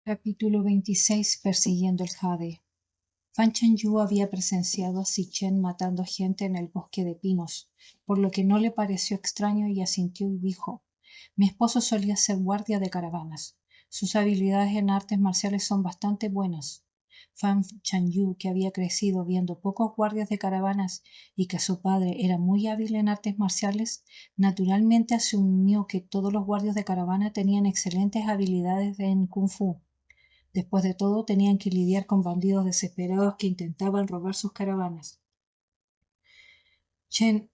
Capítulo 26. Persiguiendo el jade. Fan Chengyu había presenciado a Zichen matando gente en el bosque de pinos, por lo que no le pareció extraño y asintió y dijo: mi esposo solía ser guardia de caravanas. Sus habilidades en artes marciales son bastante buenas. Fan Chengyu, que había crecido viendo pocos guardias de caravanas y que su padre era muy hábil en artes marciales, naturalmente asumió que todos los guardias de caravana tenían excelentes habilidades en Kung Fu. Después de todo, tenían que lidiar con bandidos desesperados que intentaban robar sus caravanas. Chen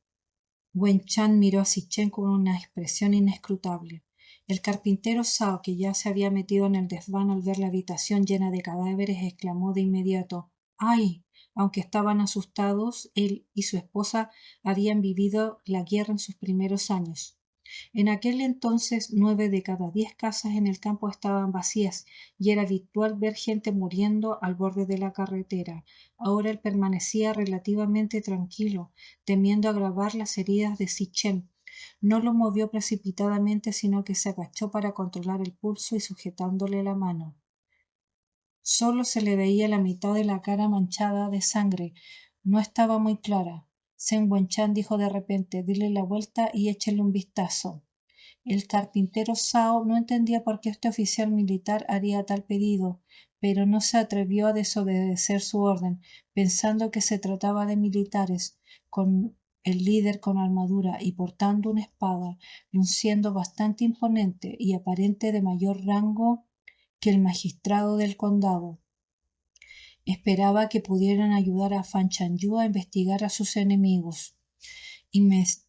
Wen-chan miró a Zichen con una expresión inescrutable. El carpintero Zhao, que ya se había metido en el desván al ver la habitación llena de cadáveres, exclamó de inmediato: ¡ay! Aunque estaban asustados, él y su esposa habían vivido la guerra en sus primeros años. En aquel entonces 9 de cada 10 casas en el campo estaban vacías y era habitual ver gente muriendo al borde de la carretera. Ahora él permanecía relativamente tranquilo, temiendo agravar las heridas de Zichen. No lo movió precipitadamente, sino que se agachó para controlar el pulso y sujetándole la mano. Solo se le veía la mitad de la cara manchada de sangre. No estaba muy clara. Zheng Wenchan dijo de repente: dile la vuelta y échele un vistazo. El carpintero Zhao no entendía por qué este oficial militar haría tal pedido, pero no se atrevió a desobedecer su orden, pensando que se trataba de militares, con el líder con armadura y portando una espada, luciendo bastante imponente y aparente de mayor rango que el magistrado del condado. Esperaba que pudieran ayudar a Fan Chengyu a investigar a sus enemigos.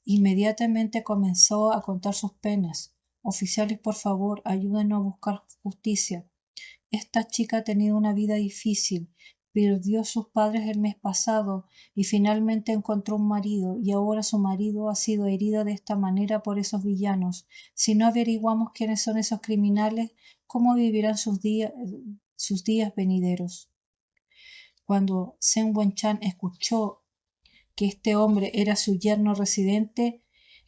Inmediatamente comenzó a contar sus penas. Oficiales, por favor, ayúdenos a buscar justicia. Esta chica ha tenido una vida difícil. Perdió a sus padres el mes pasado y finalmente encontró un marido, y ahora su marido ha sido herido de esta manera por esos villanos. Si no averiguamos quiénes son esos criminales, ¿cómo vivirán sus días venideros? Cuando Zheng Wenchan escuchó que este hombre era su yerno residente,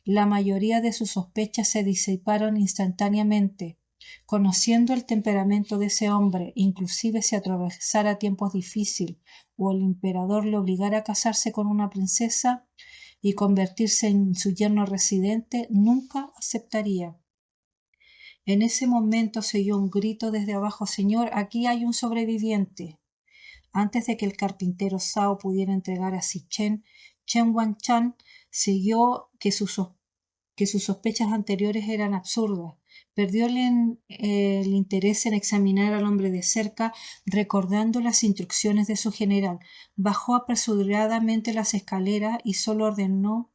la mayoría de sus sospechas se disiparon instantáneamente. Conociendo el temperamento de ese hombre, inclusive si atravesara tiempos difíciles o el emperador le obligara a casarse con una princesa y convertirse en su yerno residente, nunca aceptaría. En ese momento se oyó un grito desde abajo: señor, aquí hay un sobreviviente. Antes de que el carpintero Zhao pudiera entregar a Zichen, Chen Wanchan siguió que sus sospechas anteriores eran absurdas. Perdió el interés en examinar al hombre de cerca, recordando las instrucciones de su general. Bajó apresuradamente las escaleras y solo ordenó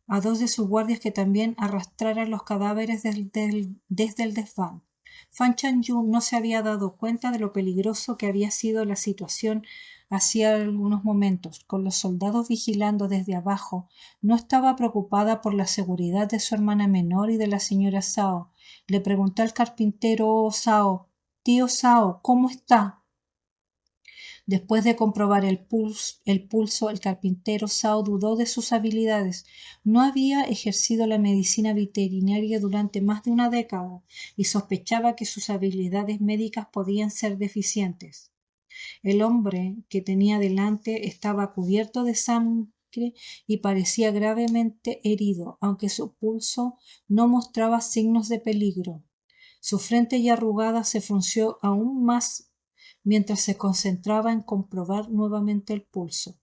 a 2 de sus guardias que también arrastraran los cadáveres desde el desván. Fan Chengyu no se había dado cuenta de lo peligroso que había sido la situación hacía algunos momentos. Con los soldados vigilando desde abajo, no estaba preocupada por la seguridad de su hermana menor y de la señora Zhao. Le preguntó al carpintero Zhao: tío Zhao, ¿cómo está? Después de comprobar el pulso, el carpintero Zhao dudó de sus habilidades. No había ejercido la medicina veterinaria durante más de una década y sospechaba que sus habilidades médicas podían ser deficientes. El hombre que tenía delante estaba cubierto de sangre y parecía gravemente herido, aunque su pulso no mostraba signos de peligro. Su frente ya arrugada se frunció aún más mientras se concentraba en comprobar nuevamente el pulso.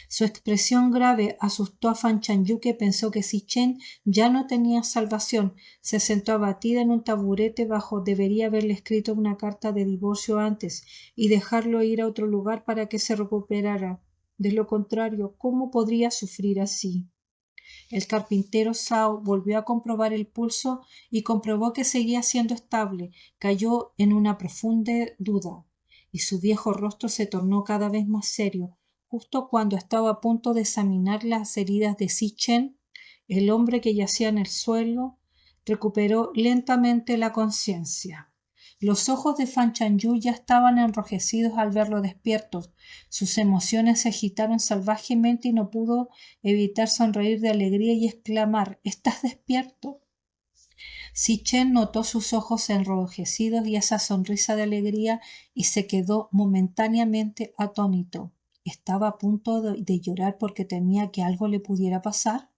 Su expresión grave asustó a Fan Chengyu, que pensó que Zichen ya no tenía salvación. Se sentó abatida en un taburete bajo. Debería haberle escrito una carta de divorcio antes y dejarlo ir a otro lugar para que se recuperara. De lo contrario, ¿cómo podría sufrir así? El carpintero Zhao volvió a comprobar el pulso y comprobó que seguía siendo estable. Cayó en una profunda duda y su viejo rostro se tornó cada vez más serio. Justo cuando estaba a punto de examinar las heridas de Zichen, el hombre que yacía en el suelo recuperó lentamente la conciencia. Los ojos de Fan Chengyu ya estaban enrojecidos al verlo despierto. Sus emociones se agitaron salvajemente y no pudo evitar sonreír de alegría y exclamar: ¿estás despierto? Si Chen notó sus ojos enrojecidos y esa sonrisa de alegría y se quedó momentáneamente atónito. ¿Estaba a punto de llorar porque temía que algo le pudiera pasar?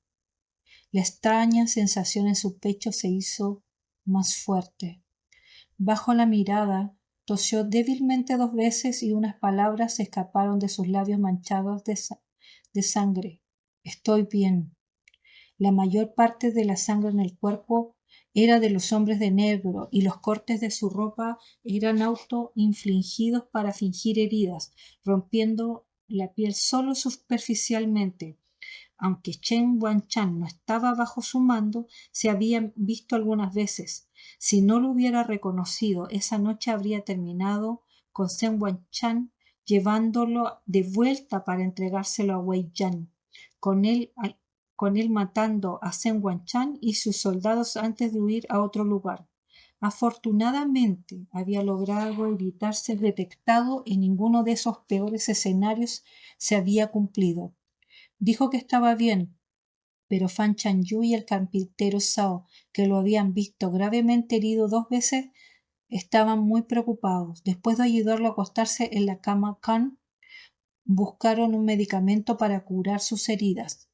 La extraña sensación en su pecho se hizo más fuerte. Bajo la mirada, tosió débilmente 2 veces y unas palabras se escaparon de sus labios manchados de sangre. Estoy bien. La mayor parte de la sangre en el cuerpo era de los hombres de negro y los cortes de su ropa eran autoinfligidos para fingir heridas, rompiendo la piel solo superficialmente. Aunque Chen Wanchang no estaba bajo su mando, se habían visto algunas veces. Si no lo hubiera reconocido, esa noche habría terminado con Chen Wanchang llevándolo de vuelta para entregárselo a Wei Yan, con él, con él matando a Chen Wanchang y sus soldados antes de huir a otro lugar. Afortunadamente, había logrado evitar ser detectado y ninguno de esos peores escenarios se había cumplido. Dijo que estaba bien, pero Fan Chanyu y el carpintero Sao, que lo habían visto gravemente herido 2 veces, estaban muy preocupados. Después de ayudarlo a acostarse en la cama Khan, buscaron un medicamento para curar sus heridas.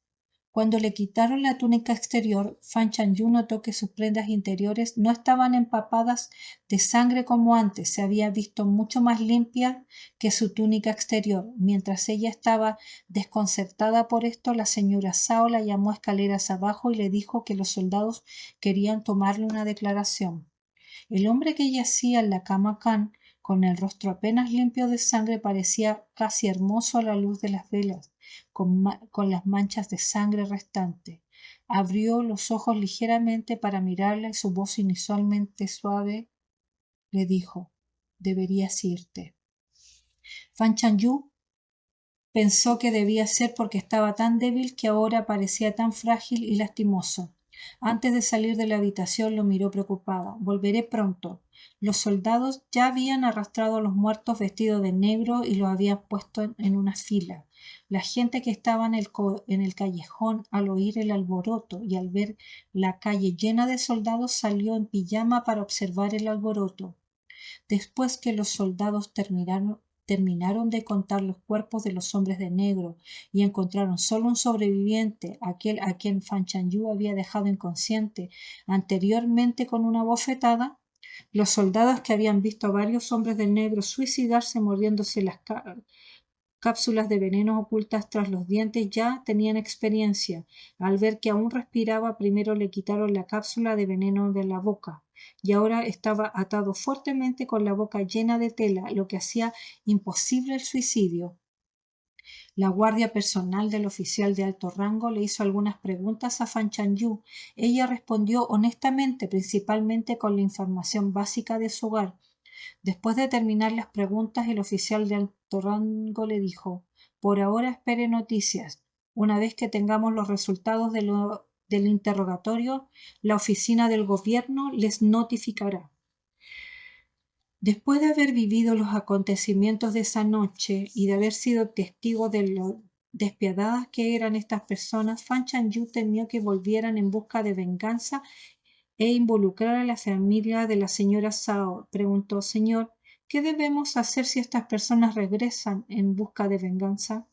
Cuando le quitaron la túnica exterior, Fan Chanyu notó que sus prendas interiores no estaban empapadas de sangre como antes, se había visto mucho más limpia que su túnica exterior. Mientras ella estaba desconcertada por esto, la señora Sao la llamó escaleras abajo y le dijo que los soldados querían tomarle una declaración. El hombre que yacía en la cama Khan, con el rostro apenas limpio de sangre, parecía casi hermoso a la luz de las velas, con las manchas de sangre restantes. Abrió los ojos ligeramente para mirarla y su voz inusualmente suave le dijo: «Deberías irte». Fan Chanyu pensó que debía ser porque estaba tan débil que ahora parecía tan frágil y lastimoso. Antes de salir de la habitación lo miró preocupada. «Volveré pronto». Los soldados ya habían arrastrado a los muertos vestidos de negro y los habían puesto en una fila. La gente que estaba en el callejón, al oír el alboroto y al ver la calle llena de soldados, salió en pijama para observar el alboroto. Después que los soldados terminaron de contar los cuerpos de los hombres de negro y encontraron solo un sobreviviente, aquel a quien Fan Chanyu había dejado inconsciente anteriormente con una bofetada, los soldados que habían visto a varios hombres de negro suicidarse mordiéndose las cápsulas de veneno ocultas tras los dientes ya tenían experiencia. Al ver que aún respiraba, primero le quitaron la cápsula de veneno de la boca y ahora estaba atado fuertemente con la boca llena de tela, lo que hacía imposible el suicidio. La guardia personal del oficial de alto rango le hizo algunas preguntas a Fan Chanyu. Ella respondió honestamente, principalmente con la información básica de su hogar. Después de terminar las preguntas, el oficial de alto rango le dijo: «Por ahora espere noticias. Una vez que tengamos los resultados del interrogatorio, la oficina del gobierno les notificará». Después de haber vivido los acontecimientos de esa noche y de haber sido testigo de lo despiadadas que eran estas personas, Fan Chanyu temió que volvieran en busca de venganza e involucrar a la familia de la señora Sao. Preguntó: «Señor, ¿qué debemos hacer si estas personas regresan en busca de venganza?».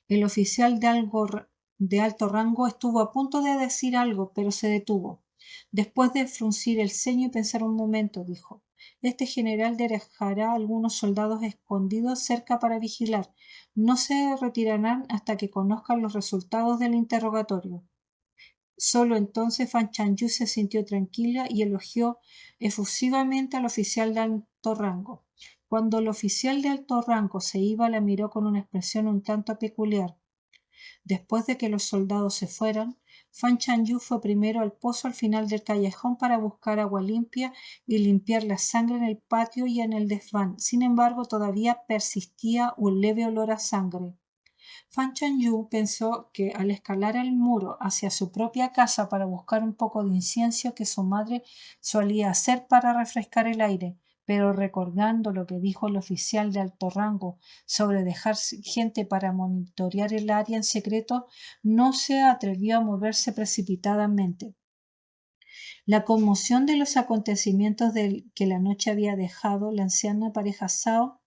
El oficial de alto rango estuvo a punto de decir algo, pero se detuvo. Después de fruncir el ceño y pensar un momento, dijo: «Este general dejará algunos soldados escondidos cerca para vigilar. No se retirarán hasta que conozcan los resultados del interrogatorio». Solo entonces Fan Chanyu se sintió tranquila y elogió efusivamente al oficial de alto rango. Cuando el oficial de alto rango se iba, la miró con una expresión un tanto peculiar. Después de que los soldados se fueran, Fan Chanyu fue primero al pozo al final del callejón para buscar agua limpia y limpiar la sangre en el patio y en el desván. Sin embargo, todavía persistía un leve olor a sangre. Fan Chanyu pensó que al escalar el muro hacia su propia casa para buscar un poco de incienso que su madre solía hacer para refrescar el aire, pero recordando lo que dijo el oficial de alto rango sobre dejar gente para monitorear el área en secreto, no se atrevió a moverse precipitadamente. La conmoción de los acontecimientos que la noche había dejado, la anciana pareja Sao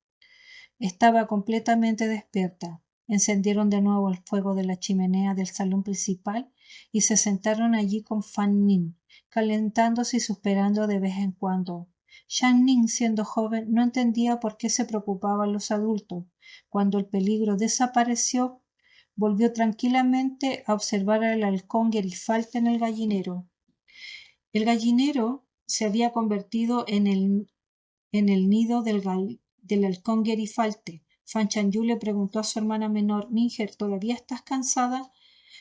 estaba completamente despierta. Encendieron de nuevo el fuego de la chimenea del salón principal y se sentaron allí con Fan Ning, calentándose y suspirando de vez en cuando. Shan Ning, siendo joven, no entendía por qué se preocupaban los adultos. Cuando el peligro desapareció, volvió tranquilamente a observar al halcón Gerifalte en el gallinero. El gallinero se había convertido en el nido del halcón Gerifalte. Fan Chanyu le preguntó a su hermana menor, Ninger, ¿todavía estás cansada?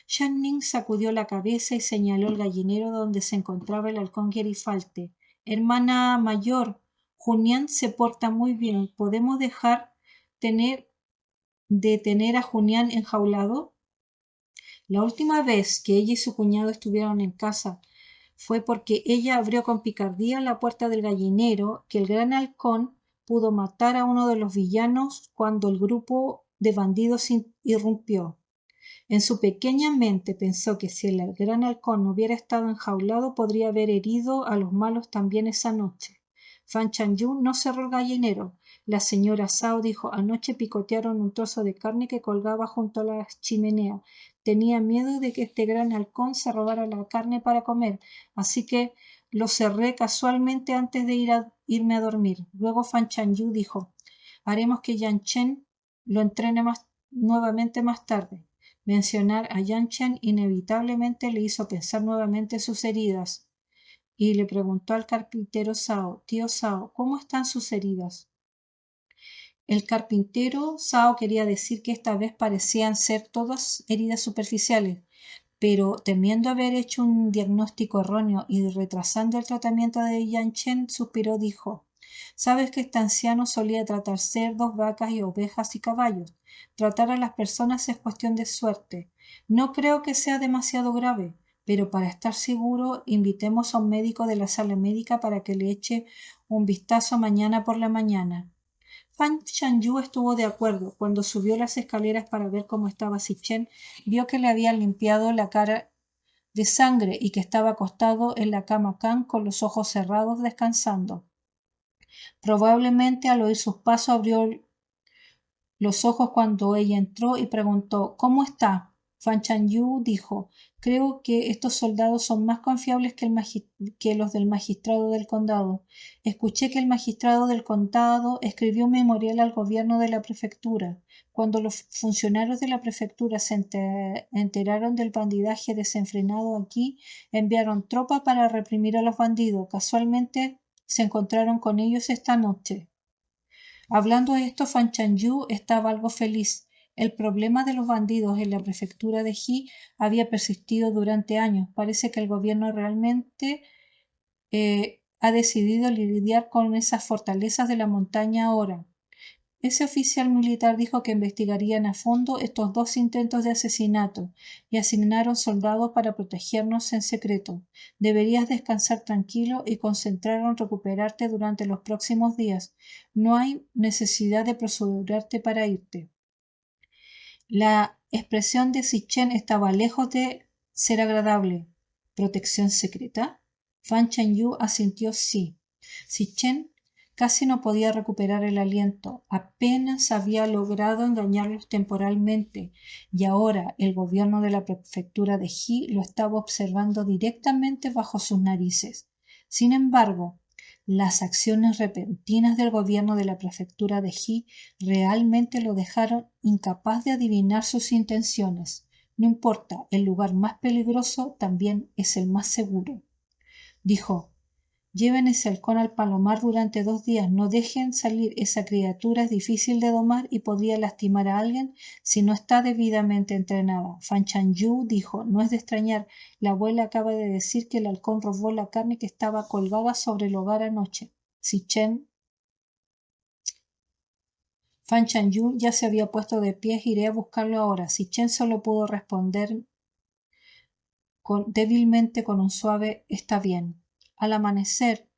Shan Ning sacudió la cabeza y señaló el gallinero donde se encontraba el halcón Gerifalte. Hermana mayor, Junian se porta muy bien. ¿Podemos dejar de tener a Junian enjaulado? La última vez que ella y su cuñado estuvieron en casa fue porque ella abrió con picardía la puerta del gallinero, que el gran halcón pudo matar a uno de los villanos cuando el grupo de bandidos irrumpió. En su pequeña mente pensó que si el gran halcón no hubiera estado enjaulado, podría haber herido a los malos también esa noche. Fan Chanyu no cerró el gallinero. La señora Sao dijo, anoche picotearon un trozo de carne que colgaba junto a la chimenea. Tenía miedo de que este gran halcón se robara la carne para comer, así que lo cerré casualmente antes de irme a dormir. Luego Fan Chanyu dijo, haremos que Yan Chen lo entrene nuevamente más tarde. Mencionar a Yan Chen inevitablemente le hizo pensar nuevamente en sus heridas y le preguntó al carpintero Sao, tío Sao, ¿cómo están sus heridas? El carpintero Sao quería decir que esta vez parecían ser todas heridas superficiales, pero temiendo haber hecho un diagnóstico erróneo y retrasando el tratamiento de Yan Chen, suspiró, dijo, sabes que este anciano solía tratar cerdos, vacas y ovejas y caballos. Tratar a las personas es cuestión de suerte. No creo que sea demasiado grave, pero para estar seguro, invitemos a un médico de la sala médica para que le eche un vistazo mañana por la mañana. Fan Chanyu estuvo de acuerdo. Cuando subió las escaleras para ver cómo estaba Sichen, vio que le habían limpiado la cara de sangre y que estaba acostado en la cama Kang con los ojos cerrados descansando. Probablemente al oír sus pasos abrió los ojos cuando ella entró y preguntó ¿cómo está? Fan Chanyu dijo creo que estos soldados son más confiables que los del magistrado del condado. Escuché que el magistrado del condado escribió un memorial al gobierno de la prefectura. Cuando los funcionarios de la prefectura se enteraron del bandidaje desenfrenado aquí, enviaron tropas para reprimir a los bandidos. Casualmente se encontraron con ellos esta noche. Hablando de esto, Fan Chanyu estaba algo feliz. El problema de los bandidos en la prefectura de Ji había persistido durante años. Parece que el gobierno realmente ha decidido lidiar con esas fortalezas de la montaña ahora. Ese oficial militar dijo que investigarían a fondo estos dos intentos de asesinato y asignaron soldados para protegernos en secreto. Deberías descansar tranquilo y concentrarte en recuperarte durante los próximos días. No hay necesidad de apresurarte para irte. La expresión de Sichen estaba lejos de ser agradable. ¿Protección secreta? Fan Chanyu asintió sí. Sichen casi no podía recuperar el aliento. Apenas había logrado engañarlos temporalmente y ahora el gobierno de la prefectura de Ji lo estaba observando directamente bajo sus narices. Sin embargo, las acciones repentinas del gobierno de la prefectura de Ji realmente lo dejaron incapaz de adivinar sus intenciones. No importa, el lugar más peligroso también es el más seguro. Dijo, lleven ese halcón al palomar durante 2 días, no dejen salir, esa criatura es difícil de domar y podría lastimar a alguien si no está debidamente entrenada. Fan Chanyu dijo, no es de extrañar, la abuela acaba de decir que el halcón robó la carne que estaba colgada sobre el hogar anoche. Sichen Fan Chanyu ya se había puesto de pie, iré a buscarlo ahora. Sichen solo pudo responder débilmente con un suave está bien. Al amanecer,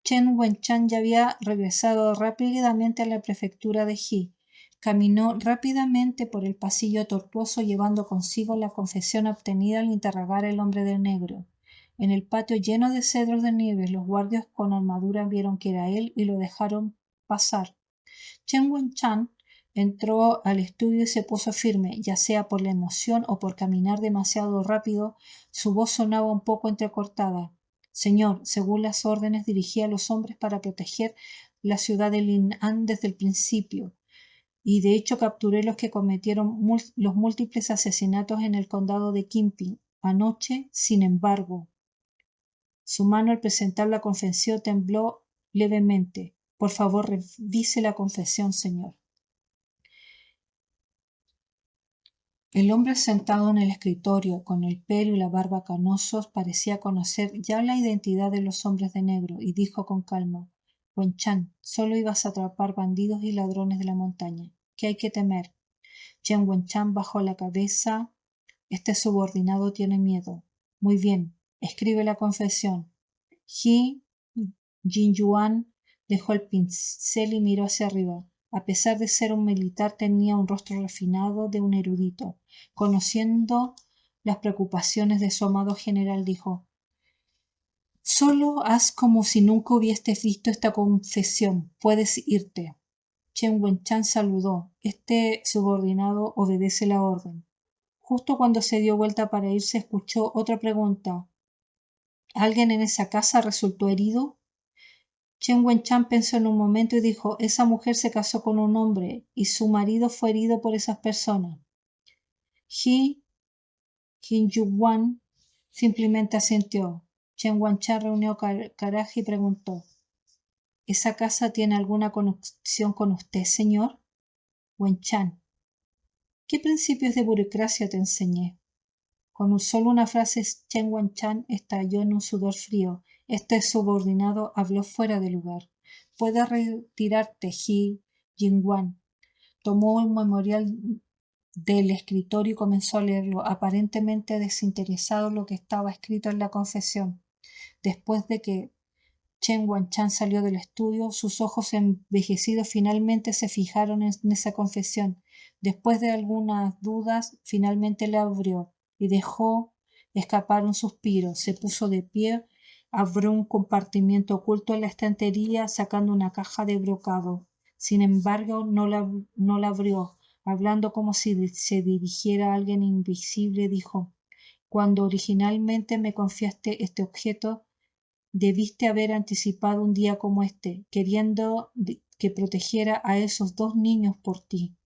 Chen Wenchan ya había regresado rápidamente a la prefectura de Ji. Caminó rápidamente por el pasillo tortuoso llevando consigo la confesión obtenida al interrogar al hombre de negro. En el patio lleno de cedros de nieve, los guardias con armadura vieron que era él y lo dejaron pasar. Chen Wen-chan entró al estudio y se puso firme, ya sea por la emoción o por caminar demasiado rápido. Su voz sonaba un poco entrecortada. Señor, según las órdenes, dirigí a los hombres para proteger la ciudad de Lin'an desde el principio, y de hecho capturé los que cometieron los múltiples asesinatos en el condado de Qinping. Anoche, sin embargo, su mano al presentar la confesión tembló levemente. Por favor, revise la confesión, señor. El hombre sentado en el escritorio, con el pelo y la barba canosos, parecía conocer ya la identidad de los hombres de negro, y dijo con calma: Wen-chan, solo ibas a atrapar bandidos y ladrones de la montaña. ¿Qué hay que temer? Chen Wen-chan bajó la cabeza. Este subordinado tiene miedo. Muy bien, escribe la confesión. Jin-yuan dejó el pincel y miró hacia arriba. A pesar de ser un militar, tenía un rostro refinado de un erudito. Conociendo las preocupaciones de su amado general, dijo: Solo haz como si nunca hubieses visto esta confesión. Puedes irte. Chen Wen-chan saludó. Este subordinado obedece la orden. Justo cuando se dio vuelta para irse, escuchó otra pregunta. ¿Alguien en esa casa resultó herido? Chen Wen-chan pensó en un momento y dijo: esa mujer se casó con un hombre y su marido fue herido por esas personas. Jin-yuan simplemente asintió. Chen Wen-chan reunió coraje y preguntó: ¿esa casa tiene alguna conexión con usted, señor? Wen-chan: ¿qué principios de burocracia te enseñé? Con solo una frase, Chen Wen-chan estalló en un sudor frío. Este subordinado habló fuera de lugar. Puedes retirarte, Jin-wan. Tomó un memorial del escritorio y comenzó a leerlo, aparentemente desinteresado en lo que estaba escrito en la confesión. Después de que Chen Wen-chan salió del estudio, sus ojos envejecidos finalmente se fijaron en esa confesión. Después de algunas dudas, finalmente la abrió y dejó escapar un suspiro. Se puso de pie, abrió un compartimiento oculto en la estantería, sacando una caja de brocado. Sin embargo, no la abrió. Hablando como si se dirigiera a alguien invisible, dijo: Cuando originalmente me confiaste este objeto, debiste haber anticipado un día como este, queriendo que protegiera a esos dos niños por ti.